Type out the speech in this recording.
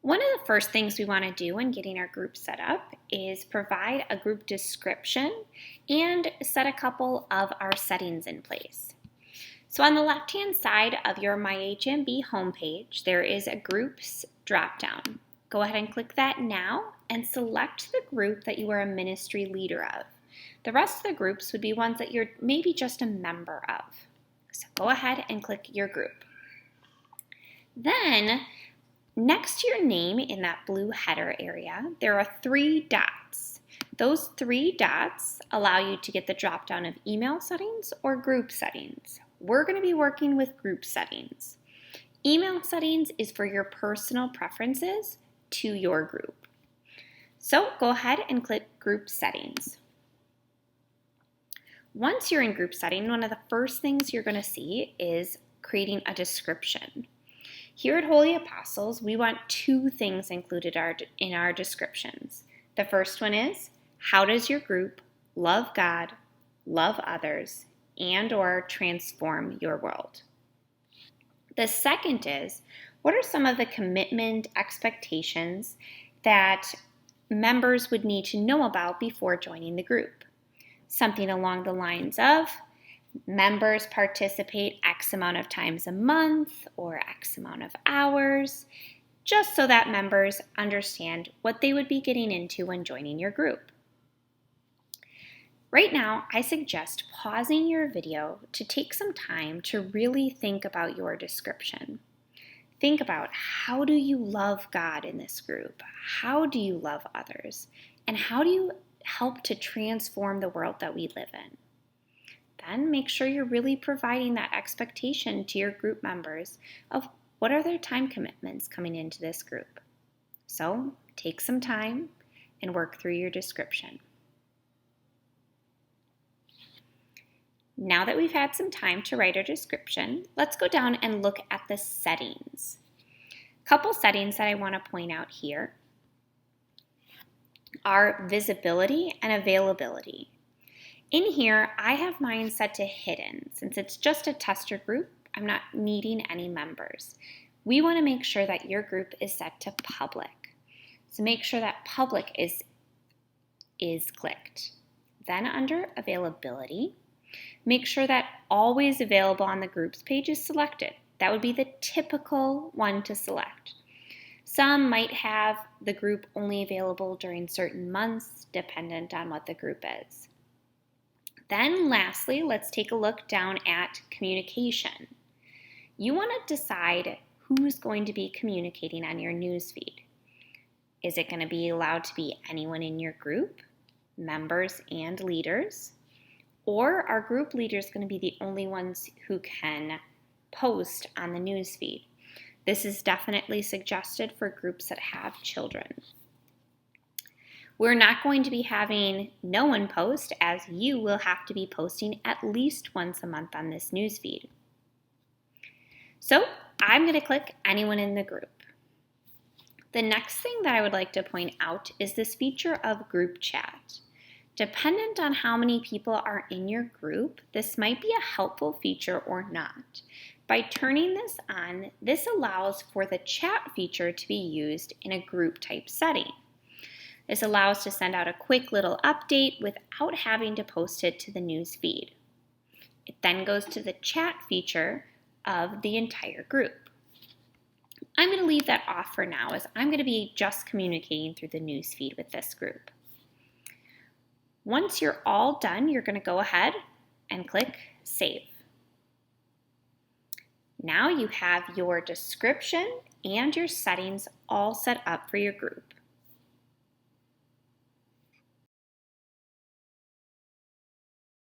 One of the first things we want to do when getting our group set up is provide a group description and set a couple of our settings in place. So on the left-hand side of your MyHMB homepage, there is a groups dropdown. Go ahead and click that now and select the group that you are a ministry leader of. The rest of the groups would be ones that you're maybe just a member of. So go ahead and click your group. Then, next to your name in that blue header area, there are 3 dots. Those 3 dots allow you to get the drop-down of email settings or group settings. We're going to be working with group settings. Email settings is for your personal preferences to your group. So go ahead and click group settings. Once you're in group setting, one of the first things you're going to see is creating a description. Here at Holy Apostles, we want 2 things included in our descriptions. The first one is, how does your group love God, love others, and/or transform your world? The second is, what are some of the commitment expectations that members would need to know about before joining the group? Something along the lines of, members participate X amount of times a month or X amount of hours, just so that members understand what they would be getting into when joining your group. Right now, I suggest pausing your video to take some time to really think about your description. Think about, how do you love God in this group? How do you love others? And how do you help to transform the world that we live in? Then make sure you're really providing that expectation to your group members of what are their time commitments coming into this group. So take some time and work through your description. Now that we've had some time to write our description, let's go down and look at the settings. A couple settings that I want to point out here are visibility and availability. In here, I have mine set to hidden. Since it's just a tester group, I'm not needing any members. We want to make sure that your group is set to public. So make sure that public is clicked. Then under availability, make sure that always available on the groups page is selected. That would be the typical one to select. Some might have the group only available during certain months, dependent on what the group is. Then lastly, let's take a look down at communication. You want to decide who's going to be communicating on your newsfeed. Is it going to be allowed to be anyone in your group, members and leaders? Or are group leaders going to be the only ones who can post on the newsfeed? This is definitely suggested for groups that have children. We're not going to be having no one post, as you will have to be posting at least once a month on this newsfeed. So I'm going to click anyone in the group. The next thing that I would like to point out is this feature of group chat. Dependent on how many people are in your group, this might be a helpful feature or not. By turning this on, this allows for the chat feature to be used in a group type setting. This allows to send out a quick little update without having to post it to the news feed. It then goes to the chat feature of the entire group. I'm going to leave that off for now, as I'm going to be just communicating through the news feed with this group. Once you're all done, you're going to go ahead and click Save. Now you have your description and your settings all set up for your group.